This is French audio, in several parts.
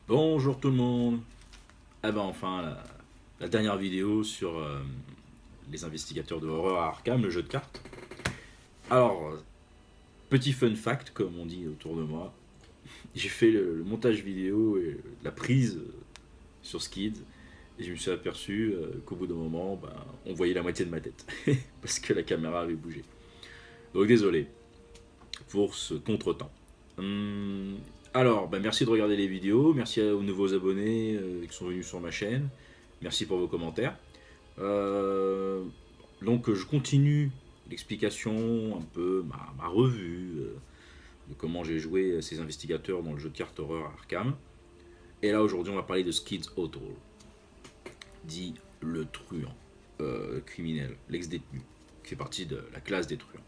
Bonjour tout le monde. Ah ben enfin la dernière vidéo sur les investigateurs de horreur à Arkham, le jeu de cartes. Alors, petit fun fact comme on dit autour de moi, j'ai fait le montage vidéo et la prise sur Skid et je me suis aperçu qu'au bout d'un moment, ben, on voyait la moitié de ma tête parce que la caméra avait bougé. Donc désolé pour ce contretemps. Hum, alors, ben, merci de regarder les vidéos, merci aux nouveaux abonnés qui sont venus sur ma chaîne, merci pour vos commentaires. Euh, donc je continue l'explication, un peu ma revue de comment j'ai joué ces investigateurs dans le jeu de cartes horreur Arkham. Et là aujourd'hui on va parler de Skids O'Toole, dit le truand criminel, l'ex-détenu, qui fait partie de la classe des truands.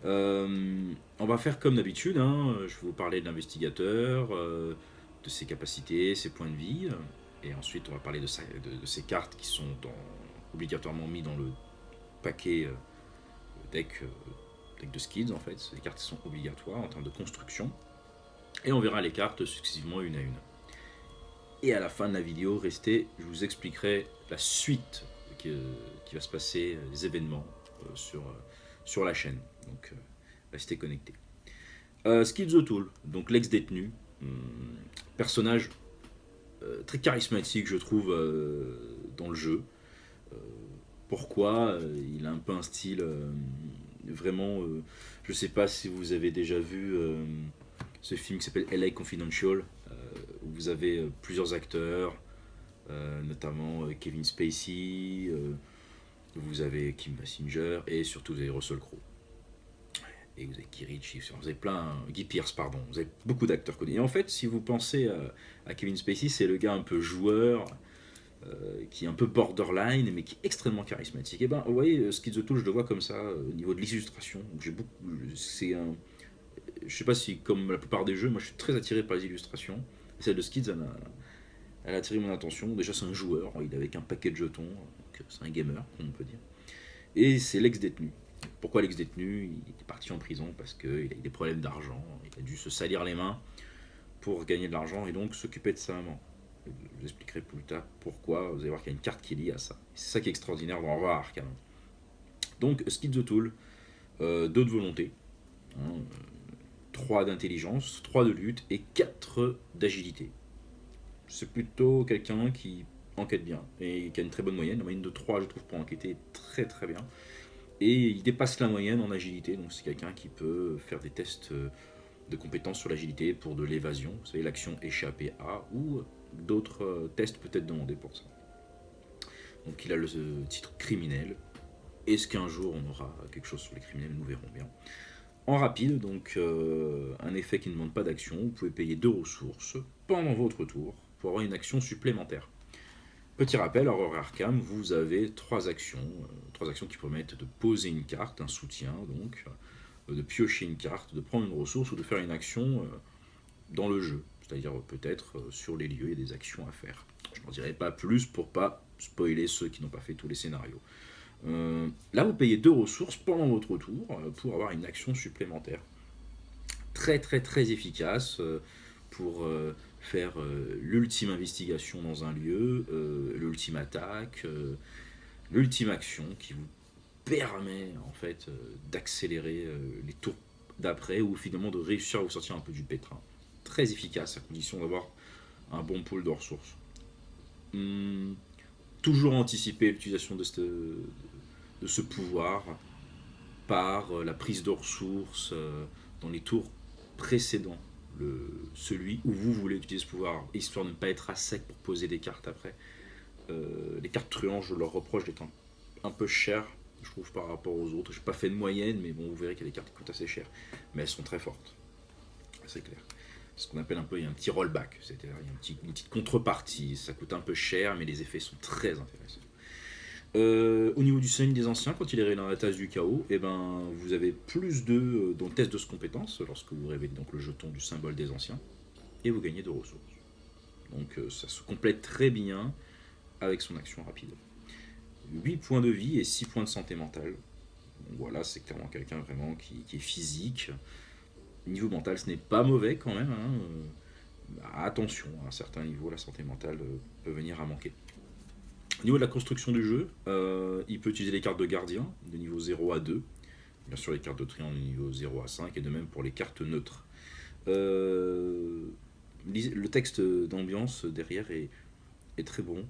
On va faire comme d'habitude, hein. Je vais vous parler de l'investigateur, de ses capacités, ses points de vie, et ensuite on va parler de ses cartes qui sont obligatoirement mis dans le paquet deck, deck de Skids en fait. Les cartes sont obligatoires en termes de construction. Et on verra les cartes successivement une à une. Et à la fin de la vidéo, restez, je vous expliquerai la suite qui va se passer, les événements sur la chaîne. Donc restez connectés. Skids O'Toole, donc l'ex-détenu, personnage très charismatique je trouve dans le jeu. Euh, Pourquoi il a un peu un style vraiment. Je sais pas si vous avez déjà vu ce film qui s'appelle LA Confidential, où vous avez plusieurs acteurs, notamment Kevin Spacey, vous avez Kim Basinger et surtout vous avez Russell Crowe. Et vous avez Guy Ritchie, vous avez plein. Guy Pearce, pardon. Vous avez beaucoup d'acteurs connus. Et en fait, si vous pensez à Kevin Spacey, c'est le gars un peu joueur, qui est un peu borderline, mais qui est extrêmement charismatique. Et ben, vous voyez, Skid the Tool, je le vois comme ça, au niveau de l'illustration. J'ai beaucoup, c'est un, je sais pas si, comme la plupart des jeux, moi je suis très attiré par les illustrations. Et celle de Skids, elle a attiré mon attention. Déjà, c'est un joueur, il est avec un paquet de jetons, donc c'est un gamer, on peut dire. Et c'est l'ex-détenu. Pourquoi l'ex-détenu? Il est parti en prison parce qu'il a eu des problèmes d'argent, il a dû se salir les mains pour gagner de l'argent et donc s'occuper de sa maman. Je vous expliquerai plus tard pourquoi. Vous allez voir qu'il y a une carte qui est liée à ça. C'est ça qui est extraordinaire dans Horror Arkham. Donc, Skid the Tool, 2 de volonté, hein, 3 d'intelligence, 3 de lutte et 4 d'agilité. C'est plutôt quelqu'un qui enquête bien et qui a une très bonne moyenne. La moyenne de 3, je trouve, pour enquêter est très très bien. Et il dépasse la moyenne en agilité, donc c'est quelqu'un qui peut faire des tests de compétences sur l'agilité pour de l'évasion, vous savez, l'action échapper à, ou d'autres tests peut-être demandés pour ça. Donc il a le titre criminel. Est-ce qu'un jour on aura quelque chose sur les criminels? Nous verrons bien. En rapide, donc un effet qui ne demande pas d'action, vous pouvez payer 2 ressources pendant votre tour pour avoir une action supplémentaire. Petit rappel, Horror Arkham, vous avez 3 actions qui permettent de poser une carte, un soutien donc, de piocher une carte, de prendre une ressource ou de faire une action dans le jeu, c'est-à-dire peut-être sur les lieux, il y a des actions à faire. Je n'en dirai pas plus pour pas spoiler ceux qui n'ont pas fait tous les scénarios. Là, vous payez 2 ressources pendant votre tour pour avoir une action supplémentaire. Très très très efficace pour faire l'ultime investigation dans un lieu, l'ultime attaque, l'ultime action qui vous permet en fait d'accélérer les tours d'après ou finalement de réussir à vous sortir un peu du pétrin. Très efficace à condition d'avoir un bon pool de ressources. Hum, Toujours anticiper l'utilisation de ce pouvoir par la prise de ressources dans les tours précédents. Celui où vous voulez utiliser ce pouvoir, histoire de ne pas être à sec pour poser des cartes après. Les cartes truands, je leur reproche d'être un peu chères, je trouve, par rapport aux autres. Je n'ai pas fait de moyenne, mais bon, vous verrez qu'il y a des cartes qui coûtent assez cher. Mais elles sont très fortes, c'est clair. Ce qu'on appelle un peu, il y a un petit rollback, c'est-à-dire il y a une petite contrepartie. Ça coûte un peu cher, mais les effets sont très intéressants. Au niveau du seuil des anciens, quand il est dans la tasse du chaos, eh ben, vous avez plus de dans le test de ce compétence, lorsque vous révélez donc le jeton du symbole des anciens, et vous gagnez 2 ressources. Donc ça se complète très bien avec son action rapide. 8 points de vie et 6 points de santé mentale. Donc voilà, c'est clairement quelqu'un vraiment qui est physique. Niveau mental, ce n'est pas mauvais quand même, hein. attention, à un certain niveau, la santé mentale peut venir à manquer. Au niveau de la construction du jeu, il peut utiliser les cartes de gardien de niveau 0 à 2. Bien sûr, les cartes de triangle de niveau 0 à 5, et de même pour les cartes neutres. Le texte d'ambiance derrière est très bon.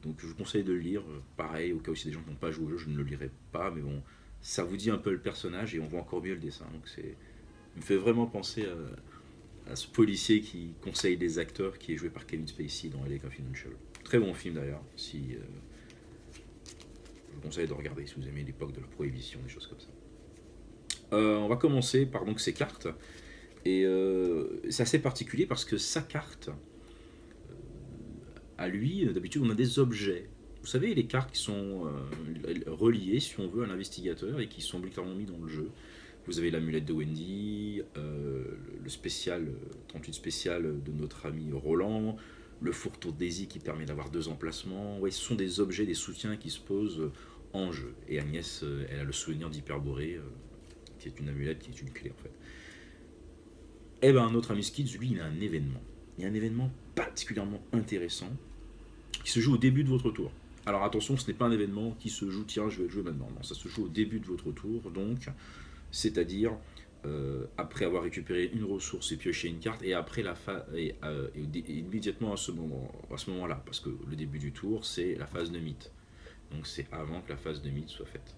Donc je vous conseille de le lire. Pareil, au cas où si des gens qui n'ont pas joué au jeu, je ne le lirai pas. Mais bon, ça vous dit un peu le personnage et on voit encore mieux le dessin. Donc il me fait vraiment penser à ce policier qui conseille des acteurs, qui est joué par Kevin Spacey dans LA Confidential. Très bon film d'ailleurs. Je vous conseille de regarder si vous aimez l'époque de la prohibition, des choses comme ça. On va commencer par donc ces cartes. Et c'est assez particulier parce que sa carte, à lui, d'habitude, on a des objets. Vous savez, les cartes qui sont reliées, si on veut, à l'investigateur et qui sont obligatoirement mis dans le jeu. Vous avez l'amulette de Wendy, le spécial, 38 spécial de notre ami Roland, le fourre-tout de Daisy qui permet d'avoir 2 emplacements. Ouais, ce sont des objets, des soutiens qui se posent en jeu. Et Agnès, elle a le souvenir d'Hyperborée, qui est une amulette, qui est une clé en fait. Et ben notre ami Skids, lui, il a un événement. Il y a un événement particulièrement intéressant qui se joue au début de votre tour. Alors attention, ce n'est pas un événement qui se joue, tiens, je vais le jouer maintenant. Non, ça se joue au début de votre tour, donc, c'est-à-dire après avoir récupéré une ressource et pioché une carte, et après et immédiatement à ce moment-là, parce que le début du tour, c'est la phase de mythe. Donc c'est avant que la phase de mythe soit faite.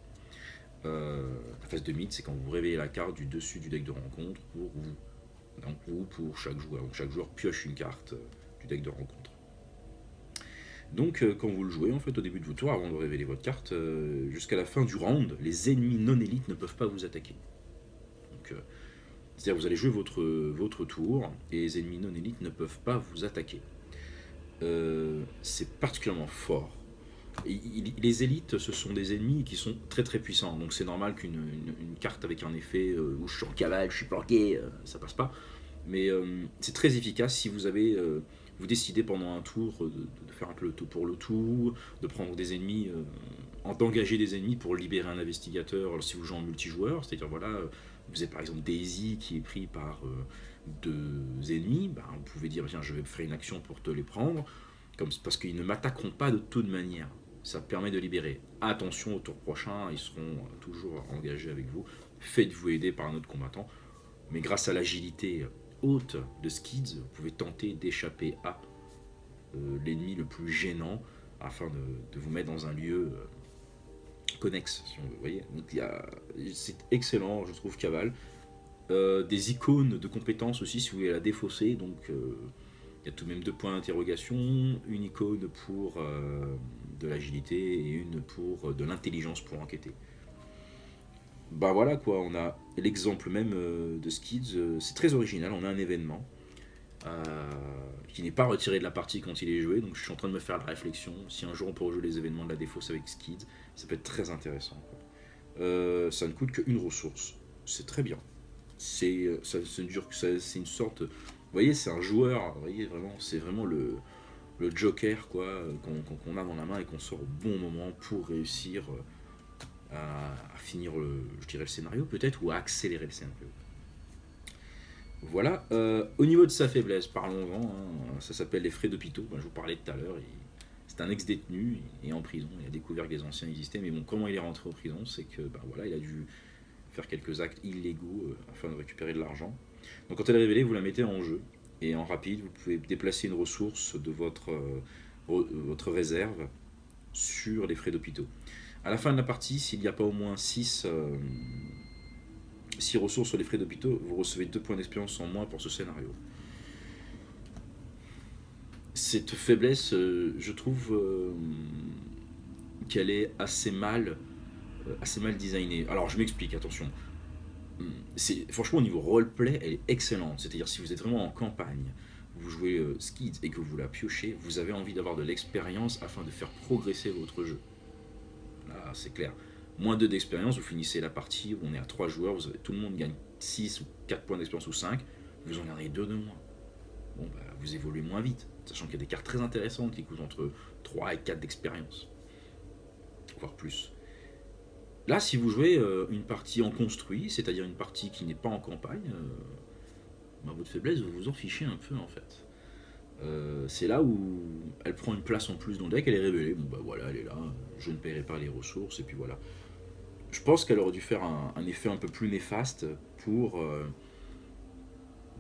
La phase de mythe, c'est quand vous réveillez la carte du dessus du deck de rencontre pour vous. Donc, ou pour chaque joueur. Donc chaque joueur pioche une carte du deck de rencontre. Donc quand vous le jouez, en fait, au début de votre tour, avant de révéler votre carte, jusqu'à la fin du round, les ennemis non élites ne peuvent pas vous attaquer. Donc, c'est-à-dire que vous allez jouer votre tour, et les ennemis non élites ne peuvent pas vous attaquer. C'est particulièrement fort. Les élites, ce sont des ennemis qui sont très très puissants, donc c'est normal qu'une carte avec un effet où je suis en cavale, je suis planqué, ça passe pas. Mais c'est très efficace si vous décidez pendant un tour de faire un peu le tout pour le tout, de prendre des ennemis, d'engager des ennemis pour libérer un investigateur. Alors, si vous jouez en multijoueur, c'est-à-dire voilà, vous avez par exemple Daisy qui est pris par 2 ennemis, ben, vous pouvez dire tiens je vais faire une action pour te les prendre, parce qu'ils ne m'attaqueront pas de toute manière. Ça permet de libérer. Attention, au tour prochain, ils seront toujours engagés avec vous. Faites-vous aider par un autre combattant. Mais grâce à l'agilité haute de Skids, vous pouvez tenter d'échapper à l'ennemi le plus gênant afin de vous mettre dans un lieu connexe, si on veut. Vous voyez, donc c'est excellent, je trouve, Cavale. Des icônes de compétences aussi, si vous voulez la défausser. Donc, il y a tout de même 2 points d'interrogation, une icône pour de l'agilité et une pour de l'intelligence pour enquêter. Bah voilà quoi, on a l'exemple même de Skids, c'est très original, on a un événement qui n'est pas retiré de la partie quand il est joué, donc je suis en train de me faire la réflexion, si un jour on peut rejouer les événements de la défausse avec Skids, ça peut être très intéressant. Ça ne coûte qu'une ressource, c'est très bien. C'est une sorte, vous voyez, c'est un joueur, vous voyez, vraiment, c'est vraiment le joker quoi, qu'on a dans la main et qu'on sort au bon moment pour réussir à finir le scénario peut-être, ou à accélérer le scénario. Voilà. Au niveau de sa faiblesse, parlons-en. Ça s'appelle les frais d'hôpitaux. Je vous parlais tout à l'heure. C'est un ex-détenu et en prison. Il a découvert que les anciens existaient, mais bon, comment il est rentré en prison, c'est que voilà, il a dû faire quelques actes illégaux afin de récupérer de l'argent. Donc quand elle est révélée, vous la mettez en jeu. Et en rapide, vous pouvez déplacer une ressource de votre réserve sur les frais d'hôpitaux. À la fin de la partie, s'il n'y a pas au moins 6 ressources sur les frais d'hôpitaux, vous recevez 2 points d'expérience en moins pour ce scénario. Cette faiblesse, je trouve qu'elle est assez mal designée. Alors je m'explique, attention. Franchement, au niveau roleplay, elle est excellente. C'est-à-dire, si vous êtes vraiment en campagne, vous jouez Skids et que vous la piochez, vous avez envie d'avoir de l'expérience afin de faire progresser votre jeu. Là, c'est clair. Moins 2 d'expérience, vous finissez la partie où on est à 3 joueurs, tout le monde gagne 6 ou 4 points d'expérience ou 5, vous en gagnez 2 de moins. Bon, vous évoluez moins vite, sachant qu'il y a des cartes très intéressantes qui coûtent entre 3 et 4 d'expérience, voire plus. Là, si vous jouez une partie en construit, c'est-à-dire une partie qui n'est pas en campagne, votre faiblesse, vous vous en fichez un peu en fait. C'est là où elle prend une place en plus dans le deck, elle est révélée. Bon bah voilà, elle est là, je ne paierai pas les ressources, et puis voilà. Je pense qu'elle aurait dû faire un effet un peu plus néfaste pour, euh,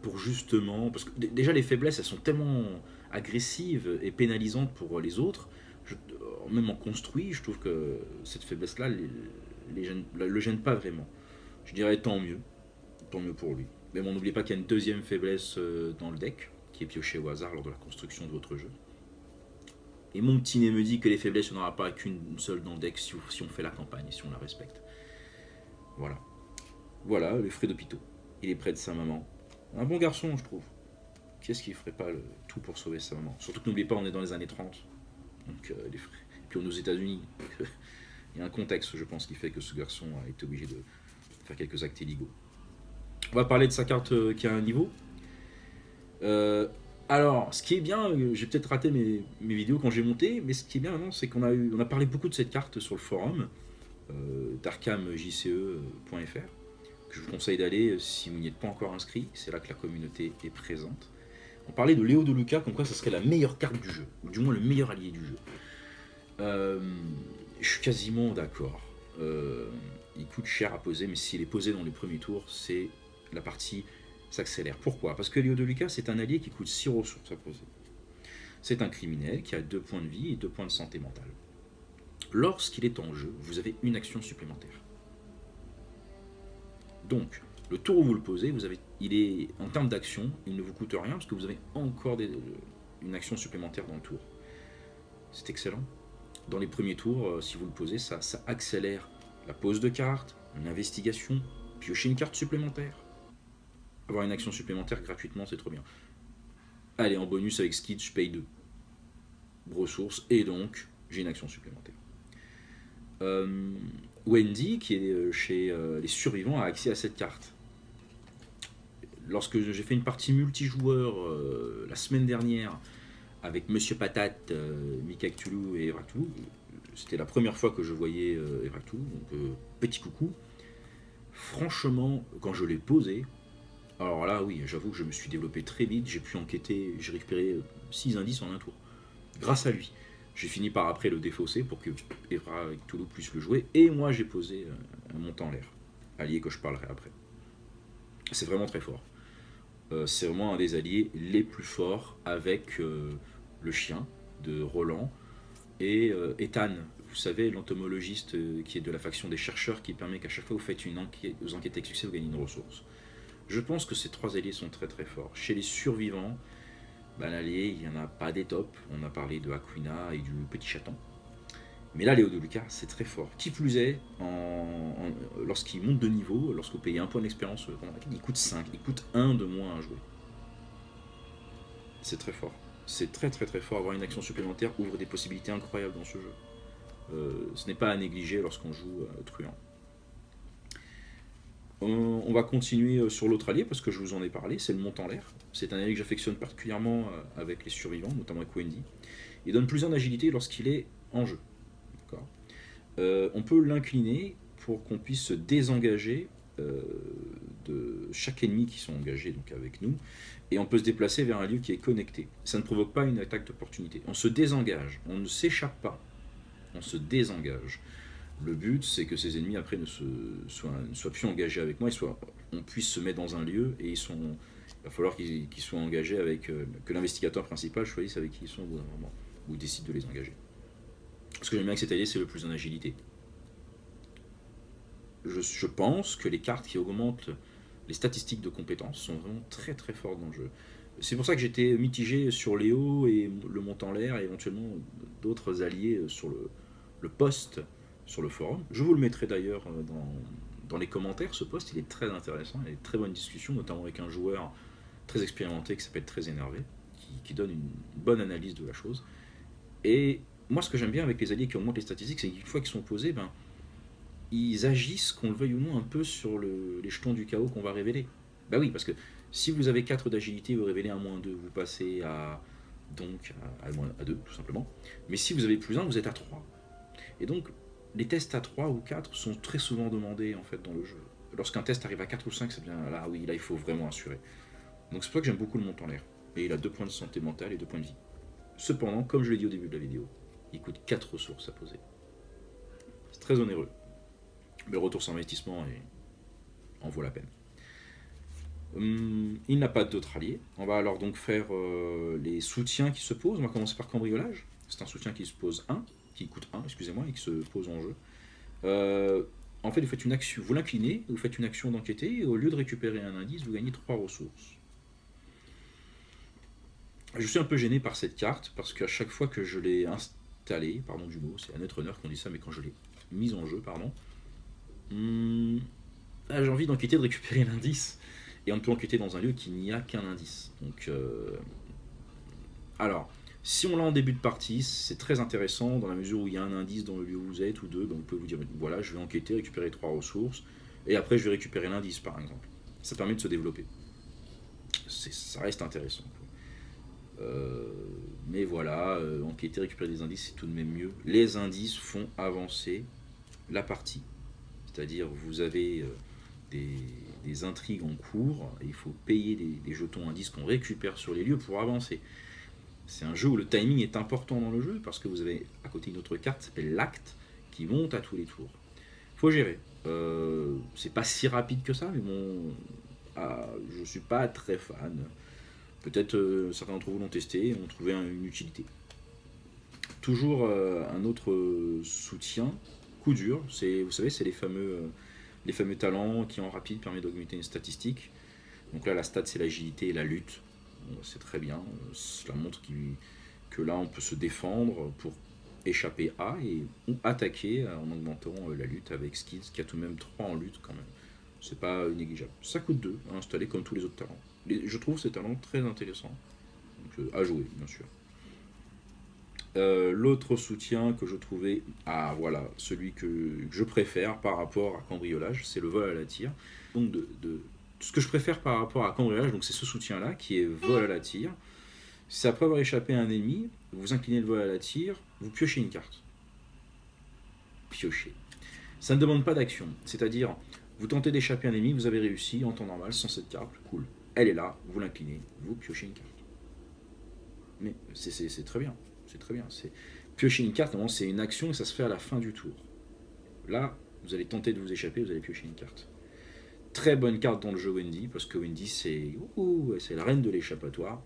pour justement. Parce que déjà, les faiblesses, elles sont tellement agressives et pénalisantes pour les autres. Même en construit, je trouve que cette faiblesse-là le gêne pas vraiment. Je dirais tant mieux pour lui. Mais bon, n'oubliez pas qu'il y a une deuxième faiblesse dans le deck, qui est piochée au hasard lors de la construction de votre jeu. Et mon petit nez me dit que les faiblesses, il n'y en aura pas qu'une seule dans le deck si on fait la campagne et si on la respecte. Voilà. Voilà, les frais d'hôpitaux. Il est près de sa maman. Un bon garçon, je trouve. Qu'est-ce qu'il ferait pas tout pour sauver sa maman? Surtout que n'oubliez pas, on est dans les années 30. Donc, les frais. Et puis on est aux États-Unis. Il y a un contexte, je pense, qui fait que ce garçon a été obligé de faire quelques actes illégaux. On va parler de sa carte qui a un niveau. Euh, alors, ce qui est bien, j'ai peut-être raté mes vidéos quand j'ai monté, mais ce qui est bien maintenant, c'est on a parlé beaucoup de cette carte sur le forum d'arcamjce.fr, que je vous conseille d'aller si vous n'y êtes pas encore inscrit. C'est là que la communauté est présente. On parlait de Léo de Luca, comme quoi ça serait la meilleure carte du jeu, ou du moins le meilleur allié du jeu. Je suis quasiment d'accord. Il coûte cher à poser, mais s'il est posé dans les premiers tours, c'est la partie s'accélère. Pourquoi? Parce que Léo de Luca, c'est un allié qui coûte 6 ressources à poser. C'est un criminel qui a 2 points de vie et 2 points de santé mentale. Lorsqu'il est en jeu, vous avez une action supplémentaire. Donc, le tour où vous le posez, il est en termes d'action, il ne vous coûte rien parce que vous avez encore une action supplémentaire dans le tour. C'est excellent. Dans les premiers tours, si vous le posez, ça accélère la pose de carte, une investigation, piocher une carte supplémentaire. Avoir une action supplémentaire gratuitement, c'est trop bien. Allez, en bonus avec Skid, je paye 2 ressources et donc j'ai une action supplémentaire. Wendy, qui est chez les survivants, a accès à cette carte. Lorsque j'ai fait une partie multijoueur la semaine dernière avec Monsieur Patate, Mika Cthulhu et Evrak Cthulhu, c'était la première fois que je voyais Evrak Cthulhu, donc petit coucou. Franchement, quand je l'ai posé, alors là, oui, j'avoue que je me suis développé très vite, j'ai pu enquêter, j'ai récupéré 6 indices en un tour. Grâce à lui. J'ai fini par après le défausser pour que Evrak Cthulhu puisse le jouer, et moi j'ai posé un montant en l'air, allié que je parlerai après. C'est vraiment très fort. C'est vraiment un des alliés les plus forts avec le chien de Roland et Ethan, vous savez, l'entomologiste qui est de la faction des chercheurs, qui permet qu'à chaque fois que vous faites vous enquêtez avec succès, vous gagnez une ressource. Je pense que ces 3 alliés sont très très forts. Chez les survivants, l'allié, il n'y en a pas des tops. On a parlé de Aquina et du petit chaton. Mais là, Léo de Luca, c'est très fort. Qui plus est, lorsqu'il monte de niveau, lorsque vous payez 1 point d'expérience, il coûte 5, il coûte 1 de moins à jouer. C'est très fort. C'est très très très fort. Avoir une action supplémentaire ouvre des possibilités incroyables dans ce jeu. Ce n'est pas à négliger lorsqu'on joue truand. On va continuer sur l'autre allié parce que je vous en ai parlé, c'est le monte en l'air. C'est un allié que j'affectionne particulièrement avec les survivants, notamment avec Wendy. Il donne plus d'agilité lorsqu'il est en jeu. On peut l'incliner pour qu'on puisse se désengager de chaque ennemi qui sont engagés donc avec nous, et on peut se déplacer vers un lieu qui est connecté. Ça ne provoque pas une attaque d'opportunité. On se désengage, on ne s'échappe pas, on se désengage. Le but, c'est que ces ennemis après ne soient plus engagés avec moi, on puisse se mettre dans un lieu et il va falloir qu'ils soient engagés avec que l'investigateur principal choisisse avec qui ils sont au bout d'un moment, ou décide de les engager. Ce que j'aime bien avec cet allié, c'est le plus en agilité. Je pense que les cartes qui augmentent les statistiques de compétences sont vraiment très très fortes dans le jeu. C'est pour ça que j'étais mitigé sur Léo et le montant en l'air et éventuellement d'autres alliés sur le post sur le forum. Je vous le mettrai d'ailleurs dans les commentaires. Ce post, il est très intéressant, il y a de très bonnes discussions, notamment avec un joueur très expérimenté qui s'appelle Très Énervé, qui donne une bonne analyse de la chose. Et moi, ce que j'aime bien avec les alliés qui augmentent les statistiques, c'est qu'une fois qu'ils sont posés, ils agissent, qu'on le veuille ou non, un peu sur les jetons du chaos qu'on va révéler. Bah oui, parce que si vous avez 4 d'agilité, vous révélez un -2, vous passez à 2, tout simplement. Mais si vous avez +1, vous êtes à 3. Et donc, les tests à 3 ou 4 sont très souvent demandés en fait dans le jeu. Lorsqu'un test arrive à 4 ou 5, c'est bien là, oui, là il faut vraiment assurer. Donc c'est pour ça que j'aime beaucoup le montant en l'air. et il a 2 points de santé mentale et 2 points de vie. Cependant, comme je l'ai dit au début de la vidéo, il coûte 4 ressources à poser. C'est très onéreux. Mais le retour sur investissement en vaut la peine. Il n'a pas d'autres alliés. On va alors donc faire les soutiens qui se posent. On va commencer par cambriolage. C'est un soutien qui se pose 1, qui coûte 1, excusez-moi, et qui se pose en jeu. En fait, vous faites une action, vous l'inclinez, vous faites une action d'enquêter, et au lieu de récupérer un indice, vous gagnez 3 ressources. Je suis un peu gêné par cette carte, parce qu'à chaque fois que je l'ai installée, pardon du mot, c'est à Netrunner qu'on dit ça, mais quand je l'ai mise en jeu, pardon, j'ai envie d'enquêter, de récupérer l'indice. Et on ne peut enquêter dans un lieu qui n'y a qu'un indice. Donc, alors, si on l'a en début de partie, c'est très intéressant dans la mesure où il y a un indice dans le lieu où vous êtes ou deux. Donc, vous pouvez vous dire, voilà, je vais enquêter, récupérer 3 ressources, et après je vais récupérer l'indice, par exemple. Ça permet de se développer. Ça reste intéressant. Mais voilà, enquêter, récupérer des indices, c'est tout de même mieux. Les indices font avancer la partie. C'est-à-dire, vous avez des intrigues en cours, et il faut payer des jetons indices qu'on récupère sur les lieux pour avancer. C'est un jeu où le timing est important dans le jeu, parce que vous avez à côté une autre carte qui s'appelle l'acte, qui monte à tous les tours. Faut gérer. C'est pas si rapide que ça, mais bon, je suis pas très fan. Peut-être certains d'entre vous l'ont testé et ont trouvé une utilité. Toujours un autre soutien, coup dur, vous savez, c'est les fameux talents qui en rapide permettent d'augmenter une statistique. Donc là, la stat, c'est l'agilité et la lutte. Bon, c'est très bien. Cela montre que là, on peut se défendre pour échapper à ou attaquer en augmentant la lutte avec Skids, qui a tout de même 3 en lutte quand même. C'est pas négligeable. Ça coûte 2 à installer comme tous les autres talents. Je trouve ces talents très intéressants. Donc, à jouer, bien sûr. L'autre soutien que je trouvais, voilà, celui que je préfère par rapport à cambriolage, c'est le vol à la tire. Donc ce que je préfère par rapport à cambriolage, donc c'est ce soutien-là qui est vol à la tire. C'est après avoir échappé à un ennemi, vous inclinez le vol à la tire, vous piochez une carte. Piocher. Ça ne demande pas d'action, c'est-à-dire vous tentez d'échapper à un ennemi, vous avez réussi en temps normal sans cette carte, cool. Elle est là, vous l'inclinez, vous piochez une carte. Mais c'est très bien. C'est très bien. Piocher une carte, c'est une action et ça se fait à la fin du tour. Là, vous allez tenter de vous échapper, vous allez piocher une carte. Très bonne carte dans le jeu Wendy, parce que Wendy, c'est la reine de l'échappatoire.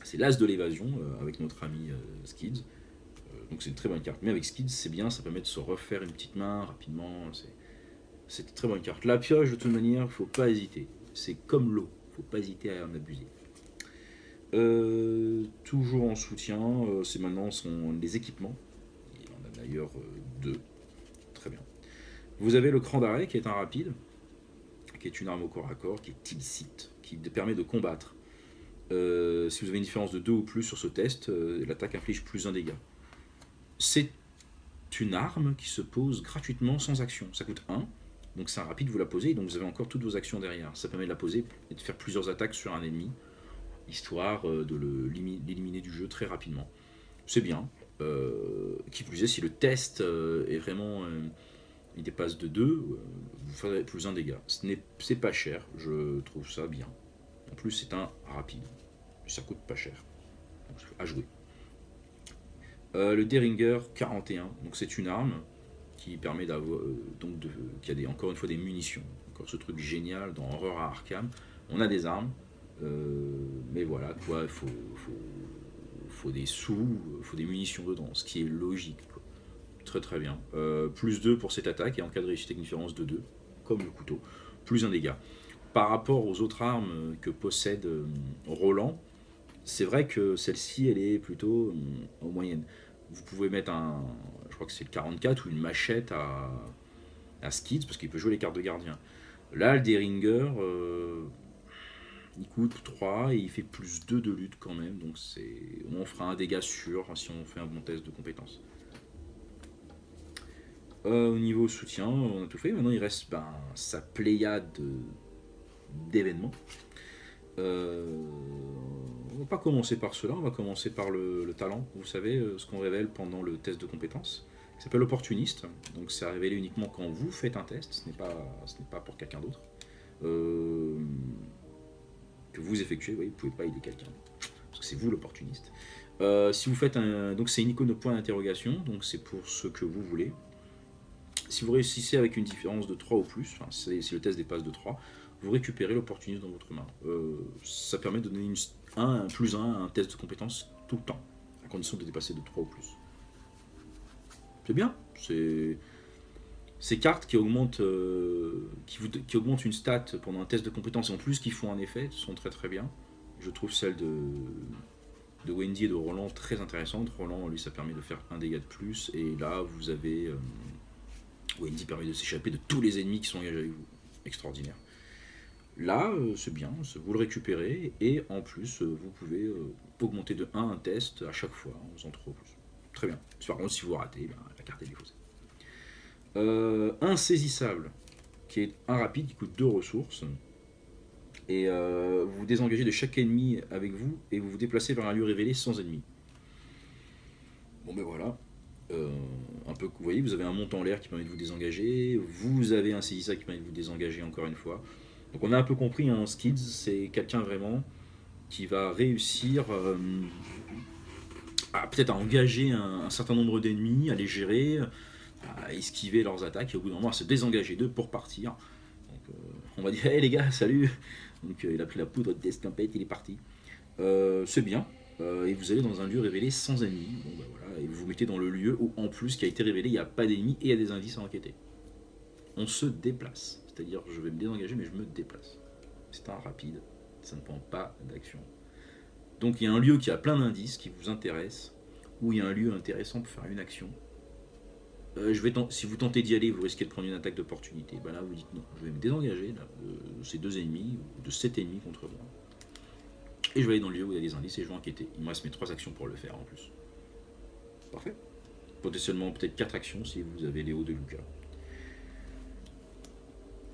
C'est l'as de l'évasion avec notre ami Skids. Donc c'est une très bonne carte. Mais avec Skids, c'est bien, ça permet de se refaire une petite main rapidement. C'est une très bonne carte. La pioche, de toute manière, il ne faut pas hésiter. C'est comme l'eau, il ne faut pas hésiter à en abuser. Toujours en soutien, c'est maintenant les équipements. Il en a d'ailleurs 2. Très bien. Vous avez le cran d'arrêt qui est un rapide, qui est une arme au corps à corps, qui est illicite, qui permet de combattre. Si vous avez une différence de 2 ou plus sur ce test, l'attaque inflige plus 1 dégât. C'est une arme qui se pose gratuitement sans action. Ça coûte 1, donc c'est un rapide, vous la posez, et donc vous avez encore toutes vos actions derrière. Ça permet de la poser et de faire plusieurs attaques sur un ennemi, histoire de l'éliminer du jeu très rapidement. C'est bien. Qui plus est, si le test est vraiment... il dépasse de 2, vous ferez plus 1 dégât. C'est pas cher, je trouve ça bien. En plus, c'est un rapide. Ça coûte pas cher. Donc, à jouer. Le Derringer 41, donc c'est une arme qui permet d'avoir... qui a encore une fois des munitions. Encore ce truc génial dans Horror à Arkham. On a des armes, mais voilà, quoi, il faut des sous, il faut des munitions dedans, ce qui est logique, quoi. Très très bien. Plus 2 pour cette attaque, et en cas de réussite avec une différence de 2, comme le couteau, plus 1 dégât. Par rapport aux autres armes que possède Roland, c'est vrai que celle-ci, elle est plutôt en moyenne. Vous pouvez mettre je crois que c'est le 44, ou une machette à Skids, parce qu'il peut jouer les cartes de gardien. Là, le Derringer... il coûte 3 et il fait plus 2 de lutte quand même, donc on fera un dégât sûr si on fait un bon test de compétence. Au niveau soutien, on a tout fait. Maintenant, il reste sa pléiade d'événements. On va pas commencer par cela, on va commencer par le talent. Vous savez, ce qu'on révèle pendant le test de compétence, qui s'appelle opportuniste. Donc, c'est révélé uniquement quand vous faites un test, ce n'est pas pour quelqu'un d'autre. Que vous effectuez, vous ne pouvez pas aider quelqu'un. c'est vous l'opportuniste. Si vous faites donc c'est une icône de point d'interrogation, donc c'est pour ce que vous voulez. Si vous réussissez avec une différence de 3 ou plus, enfin, si le test dépasse de 3, vous récupérez l'opportuniste dans votre main. Ça permet de donner un plus 1 à un test de compétence tout le temps, à condition de dépasser de 3 ou plus. C'est bien, ces cartes qui augmentent, qui augmentent une stat pendant un test de compétence et en plus qui font un effet sont très très bien. Je trouve celle de Wendy et de Roland très intéressante. Roland, lui, ça permet de faire un dégât de plus, et là, vous avez Wendy permet de s'échapper de tous les ennemis qui sont engagés avec vous. Extraordinaire. Là, c'est bien, vous le récupérez, et en plus, vous pouvez augmenter de 1 un test à chaque fois en faisant 3 ou plus. Très bien. Par contre, si vous ratez, ben, la carte est défaussée. Insaisissable, qui est un rapide qui coûte 2 ressources. Et vous vous désengagez de chaque ennemi avec vous et vous vous déplacez vers un lieu révélé sans ennemi. Bon ben voilà. Un peu, vous voyez, vous avez un montant en l'air qui permet de vous désengager. Vous avez un saisissable qui permet de vous désengager encore une fois. Donc on a un peu compris, hein, Skids, c'est quelqu'un vraiment qui va réussir peut-être à engager un certain nombre d'ennemis, à les gérer, à esquiver leurs attaques et au bout d'un moment à se désengager d'eux pour partir. Donc on va dire, hey les gars, salut. Donc il a pris la poudre d'escampette, il est parti. C'est bien. Et vous allez dans un lieu révélé sans ennemis. Bon, ben voilà, et vous vous mettez dans le lieu où en plus qui a été révélé, il n'y a pas d'ennemis et il y a des indices à enquêter. On se déplace. C'est-à-dire je vais me désengager mais je me déplace. C'est un rapide, ça ne prend pas d'action. Donc il y a un lieu qui a plein d'indices qui vous intéressent, ou il y a un lieu intéressant pour faire une action. Si vous tentez d'y aller, vous risquez de prendre une attaque d'opportunité. Ben là, vous dites non, je vais me désengager là, de ces 2 ennemis, ou de 7 ennemis contre moi. Et je vais aller dans le lieu où il y a des indices et je vais enquêter. Il me reste mes 3 actions pour le faire en plus. Parfait. Potentiellement peut-être 4 actions si vous avez Léo de Luca.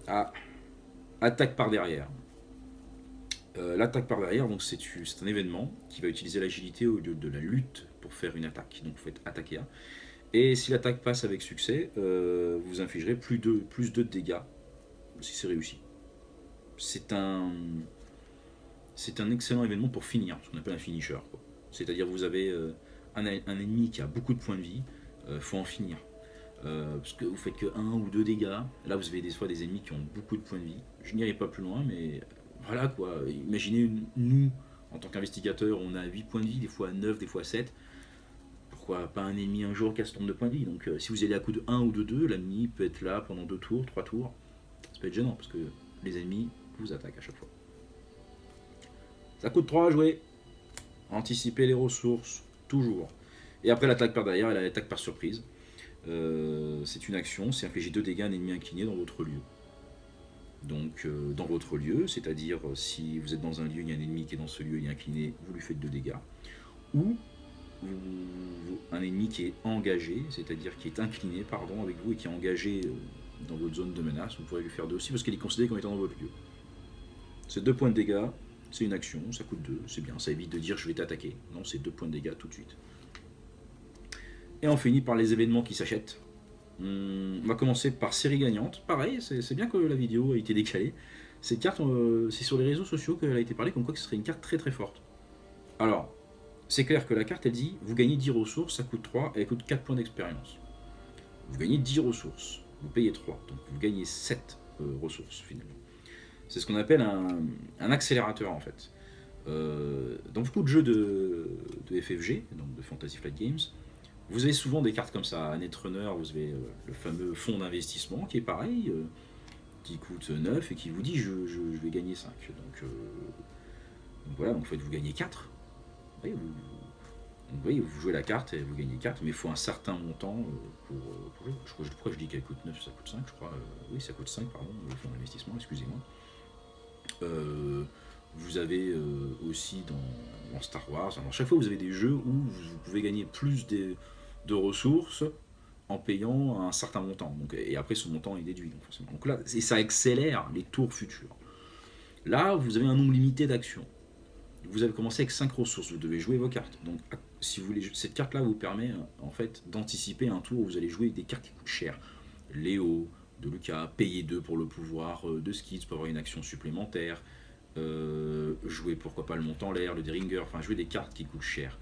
Ah, attaque par derrière. L'attaque par derrière, donc c'est un événement qui va utiliser l'agilité au lieu de la lutte pour faire une attaque. Donc vous faites attaquer. Et si l'attaque passe avec succès, vous infligerez plus 2 de dégâts si c'est réussi. C'est un excellent événement pour finir, ce qu'on appelle un finisher. C'est-à-dire vous avez un ennemi qui a beaucoup de points de vie, faut en finir. Parce que vous faites que 1 ou 2 dégâts, là vous avez des fois des ennemis qui ont beaucoup de points de vie. Je n'irai pas plus loin, mais voilà quoi. Imaginez, nous, en tant qu'investigateurs, on a 8 points de vie, des fois 9, des fois 7. Pourquoi pas un ennemi un jour qui a ce nombre de points de vie. Donc si vous allez à coup de 1 ou de 2, l'ennemi peut être là pendant 2 tours, 3 tours. Ça peut être gênant parce que les ennemis vous attaquent à chaque fois. Ça coûte 3 à jouer. Anticiper les ressources, toujours. Et après l'attaque par derrière et l'attaque par surprise. C'est une action, c'est infliger 2 dégâts à un ennemi incliné dans votre lieu. Donc dans votre lieu, c'est-à-dire si vous êtes dans un lieu, il y a un ennemi qui est dans ce lieu, il est incliné, vous lui faites 2 dégâts. Ou un ennemi qui est engagé, c'est-à-dire qui est incliné avec vous et qui est engagé dans votre zone de menace, vous pourrez lui faire 2 aussi parce qu'il est considéré comme étant dans votre lieu. C'est 2 points de dégâts, c'est une action, ça coûte 2, c'est bien, ça évite de dire je vais t'attaquer. Non, c'est 2 points de dégâts tout de suite. Et on finit par les événements qui s'achètent. On va commencer par série gagnante. Pareil, c'est bien que la vidéo a été décalée. Cette carte, c'est sur les réseaux sociaux qu'elle a été parlée comme quoi que ce serait une carte très très forte. Alors, c'est clair que la carte elle dit vous gagnez 10 ressources, ça coûte 3 et elle coûte 4 points d'expérience. Vous gagnez 10 ressources, vous payez 3, donc vous gagnez 7 ressources finalement. C'est ce qu'on appelle un accélérateur en fait. Dans beaucoup de jeux de FFG, donc de Fantasy Flight Games, vous avez souvent des cartes comme ça. À Netrunner, vous avez le fameux fonds d'investissement qui est pareil, qui coûte 9 et qui vous dit je vais gagner 5. Donc voilà, donc en fait vous gagnez 4. Vous jouez la carte et vous gagnez 4, mais il faut un certain montant pour jouer. Pourquoi je dis qu'elle coûte 9, ça coûte 5, je crois. Oui, ça coûte 5, pardon, le fonds d'investissement, excusez-moi. Vous avez aussi dans Star Wars, alors chaque fois vous avez des jeux où vous pouvez gagner plus de ressources en payant un certain montant. Donc, et après ce montant est déduit. Donc, forcément. Donc là, et ça accélère les tours futurs. Là, vous avez un nombre limité d'actions. Vous avez commencé avec 5 ressources, vous devez jouer vos cartes. Donc si vous voulez, cette carte-là vous permet en fait d'anticiper un tour où vous allez jouer des cartes qui coûtent cher. Léo, de Lucas, payer 2 pour le pouvoir de Skids pour avoir une action supplémentaire. jouer pourquoi pas le montant l'air, le Deringer, enfin jouer des cartes qui coûtent cher.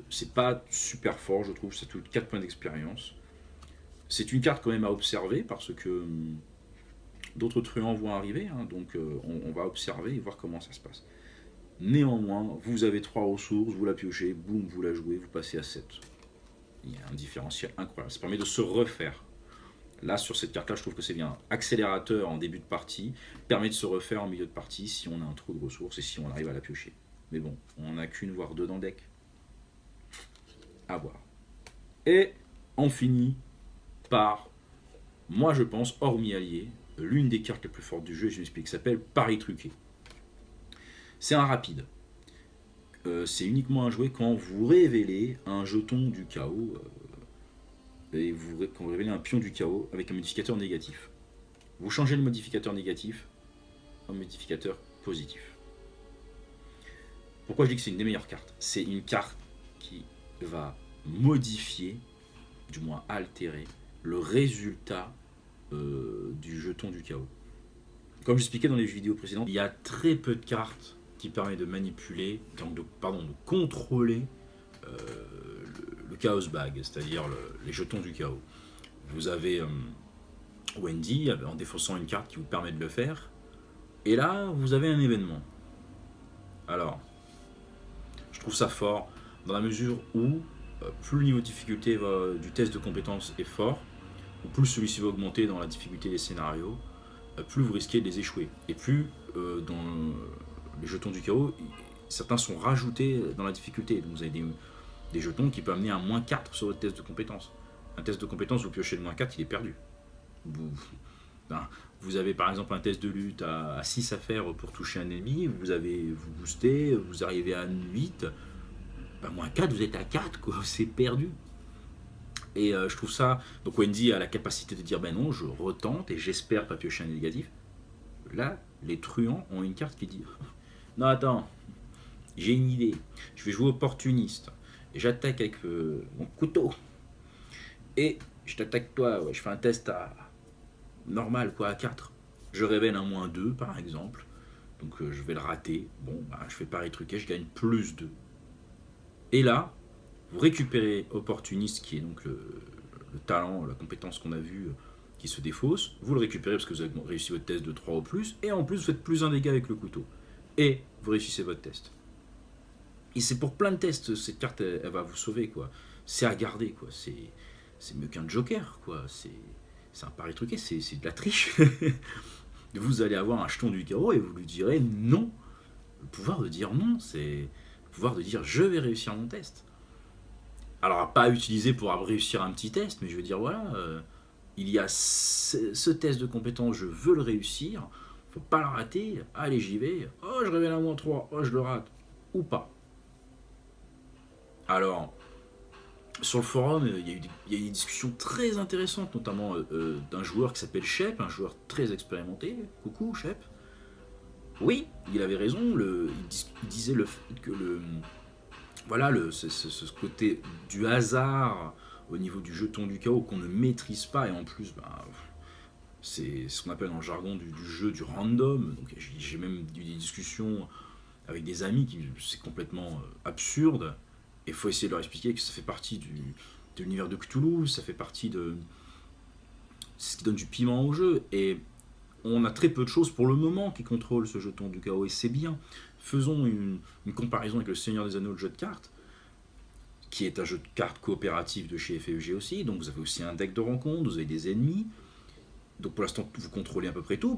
C'est pas super fort, je trouve, ça coûte 4 points d'expérience. C'est une carte quand même à observer parce que d'autres truands vont arriver, hein, donc on va observer et voir comment ça se passe. Néanmoins, vous avez 3 ressources, vous la piochez, boum, vous la jouez, vous passez à 7. Il y a un différentiel incroyable, ça permet de se refaire. Là, sur cette carte-là, je trouve que c'est bien. Accélérateur en début de partie, permet de se refaire en milieu de partie si on a un trou de ressources et si on arrive à la piocher. Mais bon, on n'a qu'une voire deux dans le deck. À voir. Et on finit par, moi je pense, hormis allié, l'une des cartes les plus fortes du jeu, je m'explique, qui s'appelle Paris truqué. C'est un rapide. C'est uniquement à jouer quand vous révélez un jeton du chaos et quand vous révélez un pion du chaos avec un modificateur négatif. Vous changez le modificateur négatif en modificateur positif. Pourquoi je dis que c'est une des meilleures cartes? C'est une carte qui va modifier, du moins altérer, le résultat du jeton du chaos. Comme j'expliquais dans les vidéos précédentes, il y a très peu de cartes qui permettent de manipuler, donc de contrôler le Chaos Bag, c'est-à-dire les jetons du chaos. Vous avez Wendy en défaussant une carte qui vous permet de le faire, et là vous avez un événement. Alors, je trouve ça fort dans la mesure où plus le niveau de difficulté du test de compétence est fort, ou plus celui-ci va augmenter dans la difficulté des scénarios, plus vous risquez de les échouer. Et plus dans les jetons du chaos, certains sont rajoutés dans la difficulté. Donc vous avez des jetons qui peuvent amener un moins 4 sur votre test de compétence. Un test de compétence, vous piochez le moins 4, il est perdu. Vous avez par exemple un test de lutte à 6 à faire pour toucher un ennemi, vous boostez, vous arrivez à 8, moins 4, vous êtes à 4, quoi, c'est perdu. Et je trouve ça. Donc Wendy a la capacité de dire ben non, je retente et j'espère pas piocher un négatif. Là, les truands ont une carte qui dit non, attends, j'ai une idée, je vais jouer opportuniste. Et j'attaque avec mon couteau. Et je t'attaque toi, ouais, je fais un test à normal, quoi, à 4. Je révèle un moins 2 par exemple. Donc je vais le rater. Bon, je fais pareil truqué, je gagne plus 2. Et là, vous récupérez opportuniste, qui est donc le talent, la compétence qu'on a vu qui se défausse. Vous le récupérez parce que vous avez réussi votre test de 3 au plus. Et en plus, vous faites plus un dégât avec le couteau. Et vous réussissez votre test. Et c'est pour plein de tests, cette carte, elle va vous sauver, quoi. C'est à garder, quoi. C'est mieux qu'un joker, quoi. C'est un pari truqué, c'est de la triche. Vous allez avoir un jeton du chaos et vous lui direz non. Le pouvoir de dire non, c'est le pouvoir de dire je vais réussir mon test. Alors, pas à utiliser pour réussir un petit test, mais je veux dire, voilà, il y a ce test de compétence, je veux le réussir, faut pas le rater, allez, j'y vais, oh, je révèle un moins 3, oh, je le rate, ou pas. Alors, sur le forum, il y a eu des discussions très intéressantes, notamment d'un joueur qui s'appelle Shep, un joueur très expérimenté. Coucou Shep. Oui, il avait raison, il disait que voilà, ce côté du hasard au niveau du jeton du chaos qu'on ne maîtrise pas, et en plus, c'est ce qu'on appelle dans le jargon du jeu du random. Donc j'ai même eu des discussions avec des amis qui c'est complètement absurde. Et il faut essayer de leur expliquer que ça fait partie de l'univers de Cthulhu, ça fait partie de ce qui donne du piment au jeu. Et on a très peu de choses pour le moment qui contrôlent ce jeton du chaos, et c'est bien. Faisons une comparaison avec le Seigneur des Anneaux, le jeu de cartes, qui est un jeu de cartes coopératif de chez FFG aussi. Donc vous avez aussi un deck de rencontre, vous avez des ennemis. Donc pour l'instant, vous contrôlez à peu près tout.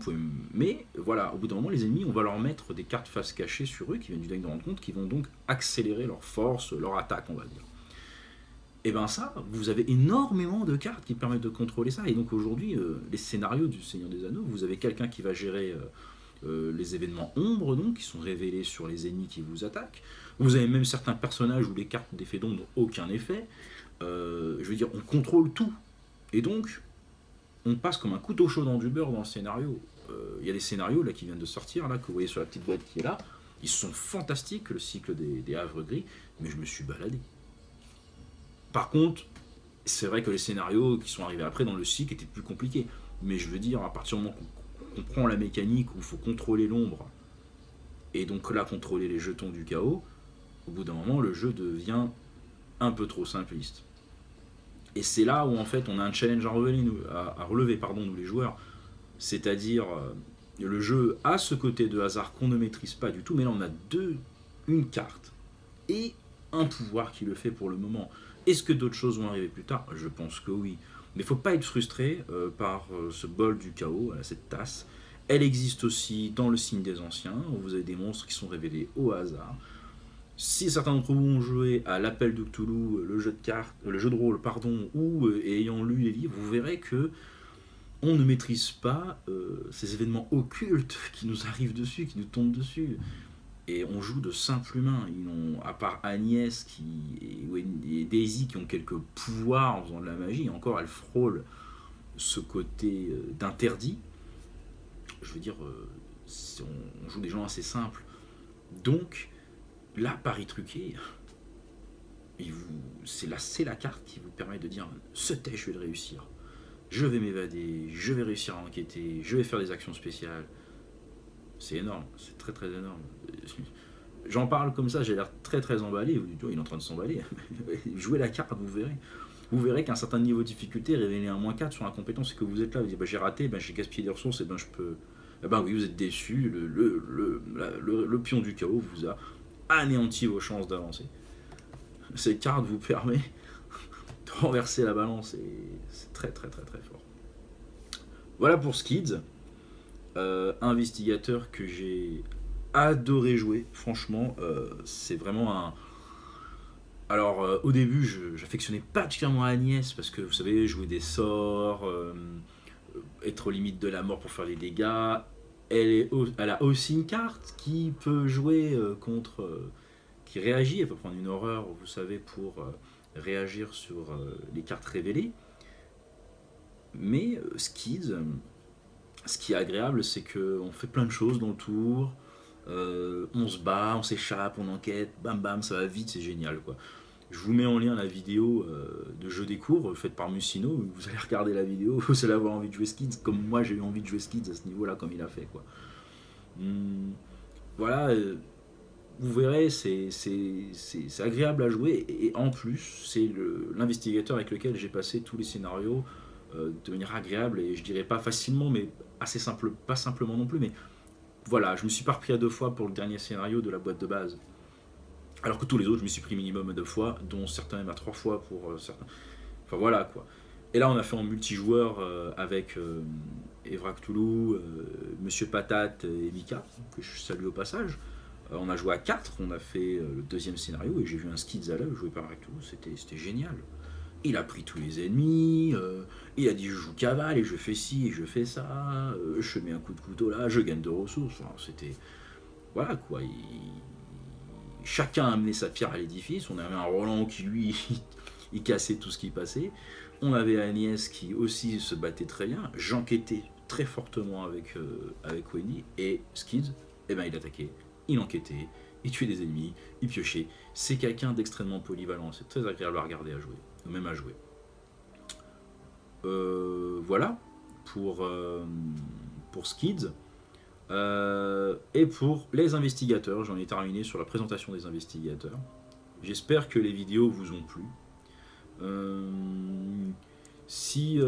Mais voilà, au bout d'un moment, les ennemis, on va leur mettre des cartes face cachée sur eux qui viennent du deck de rencontre, qui vont donc accélérer leur force, leur attaque, on va dire. Et bien ça, vous avez énormément de cartes qui permettent de contrôler ça. Et donc aujourd'hui, les scénarios du Seigneur des Anneaux, vous avez quelqu'un qui va gérer les événements ombres, donc, qui sont révélés sur les ennemis qui vous attaquent. Vous avez même certains personnages où les cartes d'effet d'ombre n'ont aucun effet. Je veux dire, on contrôle tout. Et donc, on passe comme un couteau chaud dans du beurre dans le scénario. Il y a des scénarios là, qui viennent de sortir, là, que vous voyez sur la petite boîte qui est là. Ils sont fantastiques, le cycle des havres gris, mais je me suis baladé. Par contre, c'est vrai que les scénarios qui sont arrivés après dans le cycle étaient plus compliqués. Mais je veux dire, à partir du moment qu'on prend la mécanique où il faut contrôler l'ombre et donc là contrôler les jetons du chaos, au bout d'un moment le jeu devient un peu trop simpliste. Et c'est là où en fait on a un challenge à relever, nous les joueurs. C'est-à-dire le jeu a ce côté de hasard qu'on ne maîtrise pas du tout, mais là on a une carte et un pouvoir qui le fait pour le moment. Est-ce que d'autres choses vont arriver plus tard? Je pense que oui. Mais il ne faut pas être frustré par ce bol du chaos, cette tasse. Elle existe aussi dans le signe des anciens, où vous avez des monstres qui sont révélés au hasard. Si certains d'entre vous ont joué à l'Appel de Cthulhu, le jeu de cartes, le jeu de rôle, pardon, ou ayant lu les livres, vous verrez que on ne maîtrise pas ces événements occultes qui nous arrivent dessus, qui nous tombent dessus. Et on joue de simples humains. À part Agnès et Daisy qui ont quelques pouvoirs en faisant de la magie, encore elles frôlent ce côté d'interdit. Je veux dire, on joue des gens assez simples. Donc, là, Paris truqué, c'est la carte qui vous permet de dire ce test, je vais le réussir. Je vais m'évader, je vais réussir à enquêter, je vais faire des actions spéciales. C'est énorme, c'est très très énorme. J'en parle comme ça, j'ai l'air très très emballé. Vous dites, oh, il est en train de s'emballer. Jouez la carte, vous verrez. Vous verrez qu'un certain niveau de difficulté, révéler un -4 sur la compétence, c'est que vous êtes là. Vous dites, bah, j'ai raté, bah, j'ai gaspillé des ressources, et ben je peux. Eh ben oui, vous êtes déçu. Le pion du chaos vous a anéanti vos chances d'avancer. Cette carte vous permet de renverser la balance et c'est très très très très fort. Voilà pour Skids, investigateur que j'ai adoré jouer. Franchement, c'est vraiment un. Alors, au début, j'affectionnais particulièrement Agnès parce que vous savez, jouer des sorts, être aux limites de la mort pour faire des dégâts. Elle a aussi une carte qui peut jouer contre. Qui réagit, elle peut prendre une horreur, vous savez, pour réagir sur les cartes révélées. Mais Skids, ce qui est agréable, c'est qu'on fait plein de choses dans le tour. On se bat, on s'échappe, on enquête, bam bam, ça va vite, c'est génial quoi. Je vous mets en lien la vidéo de jeu des cours faite par Musino. Vous allez regarder la vidéo, vous allez avoir envie de jouer Skids comme moi j'ai eu envie de jouer Skids à ce niveau-là, comme il a fait quoi. Voilà, vous verrez, c'est agréable à jouer et en plus, c'est l'investigateur avec lequel j'ai passé tous les scénarios de manière agréable et je dirais pas facilement, mais assez simple, pas simplement non plus, mais voilà, je me suis pas repris à 2 fois pour le dernier scénario de la boîte de base. Alors que tous les autres, je me suis pris minimum à 2 fois, dont certains même à 3 fois pour certains. Enfin voilà quoi. Et là, on a fait en multijoueur avec Evra Cthulhu, Monsieur Patate et Mika, que je salue au passage. On a joué à 4, on a fait le deuxième scénario et j'ai vu un Skids à l'œuvre joué par Evra Cthulhu, c'était génial. Il a pris tous les ennemis, il a dit je joue cavale et je fais ci et je fais ça, je mets un coup de couteau là, je gagne de ressources. Enfin, c'était. Voilà quoi. Chacun a amené sa pierre à l'édifice. On avait un Roland qui lui, il cassait tout ce qui passait. On avait Agnès qui aussi se battait très bien. J'enquêtais très fortement avec Wendy. Et Skids, eh ben, il attaquait, il enquêtait, il tuait des ennemis, il piochait. C'est quelqu'un d'extrêmement polyvalent. C'est très agréable à regarder, à jouer, même à jouer. Voilà pour Skids. Et pour les investigateurs, j'en ai terminé sur la présentation des investigateurs. J'espère que les vidéos vous ont plu. Si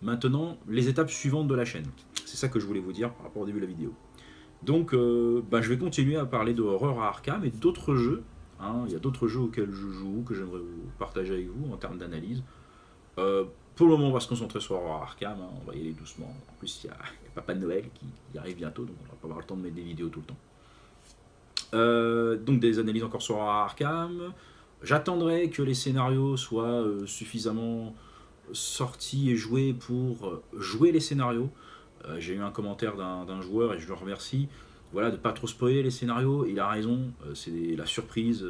maintenant, les étapes suivantes de la chaîne. C'est ça que je voulais vous dire par rapport au début de la vidéo. Donc, je vais continuer à parler de Horreur à Arkham et d'autres jeux. Il y a d'autres jeux auxquels je joue, que j'aimerais vous partager avec vous en termes d'analyse. Pour le moment, on va se concentrer sur Horror Arkham, on va y aller doucement. En plus, il y a Papa Noël qui arrive bientôt, donc on va pas avoir le temps de mettre des vidéos tout le temps. Donc des analyses encore sur Horror Arkham. J'attendrai que les scénarios soient suffisamment sortis et joués pour jouer les scénarios. J'ai eu un commentaire d'un joueur et je le remercie. Voilà, de pas trop spoiler les scénarios, il a raison, c'est la surprise.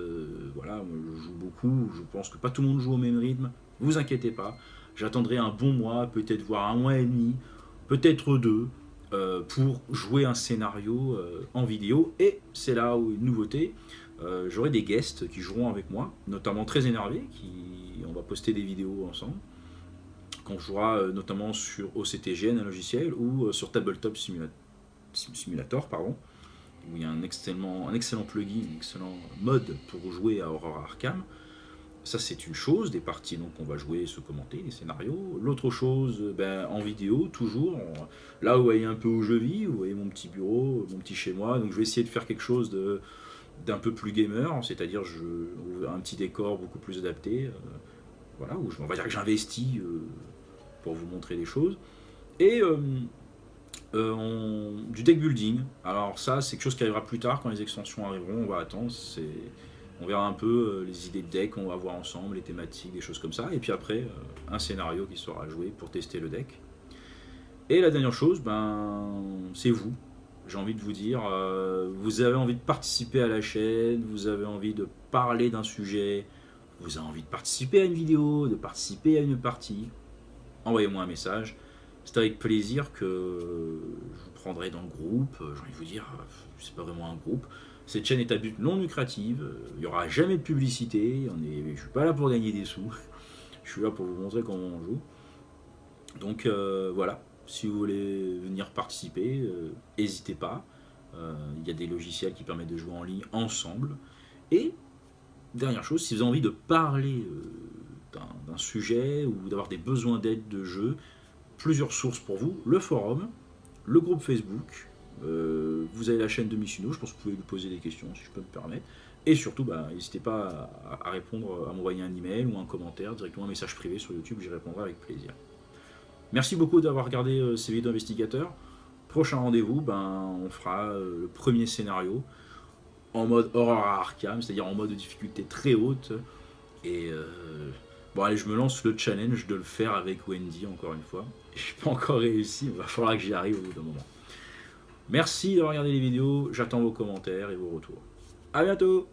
Voilà, je joue beaucoup, je pense que pas tout le monde joue au même rythme. Vous inquiétez pas, j'attendrai un bon mois, peut-être voire un mois et demi, peut-être 2, pour jouer un scénario en vidéo. Et c'est là où une nouveauté, j'aurai des guests qui joueront avec moi, notamment Très Énervé, on va poster des vidéos ensemble, qu'on jouera notamment sur OCTGN, un logiciel, ou sur Tabletop Simulator. Simulator, pardon, où il y a un excellent plugin, un excellent mode pour jouer à Horror Arkham. Ça, c'est une chose, des parties donc on va jouer, se commenter, les scénarios. L'autre chose, en vidéo, toujours. Là, vous voyez un peu où je vis, vous voyez mon petit bureau, mon petit chez moi. Donc, je vais essayer de faire quelque chose d'un peu plus gamer, c'est-à-dire un petit décor beaucoup plus adapté. Voilà, où on va dire que j'investis pour vous montrer des choses. Et du deck building. Alors, ça, c'est quelque chose qui arrivera plus tard quand les extensions arriveront. On va attendre. On verra un peu les idées de deck qu'on va voir ensemble, les thématiques, des choses comme ça. Et puis après, un scénario qui sera joué pour tester le deck. Et la dernière chose, c'est vous. J'ai envie de vous dire, vous avez envie de participer à la chaîne, vous avez envie de parler d'un sujet, vous avez envie de participer à une vidéo, de participer à une partie, envoyez-moi un message. C'est avec plaisir que je vous prendrai dans le groupe. J'ai envie de vous dire, c'est pas vraiment un groupe. Cette chaîne est à but non lucratif, il n'y aura jamais de publicité, je ne suis pas là pour gagner des sous, je suis là pour vous montrer comment on joue. Donc voilà, si vous voulez venir participer, n'hésitez pas. Il y a des logiciels qui permettent de jouer en ligne ensemble. Et dernière chose, si vous avez envie de parler d'un sujet ou d'avoir des besoins d'aide de jeu, plusieurs sources pour vous, le forum, le groupe Facebook, vous avez la chaîne de Missino, je pense que vous pouvez lui poser des questions si je peux me permettre. Et surtout, n'hésitez pas à répondre, à m'envoyer un email ou un commentaire, directement un message privé sur YouTube, j'y répondrai avec plaisir. Merci beaucoup d'avoir regardé ces vidéos investigateurs. Prochain rendez-vous, on fera le premier scénario en mode horror à Arkham, c'est-à-dire en mode de difficulté très haute. Et bon, allez, je me lance le challenge de le faire avec Wendy, encore une fois. Je n'ai pas encore réussi, il va falloir que j'y arrive au bout d'un moment. Merci d'avoir regardé les vidéos, j'attends vos commentaires et vos retours. A bientôt!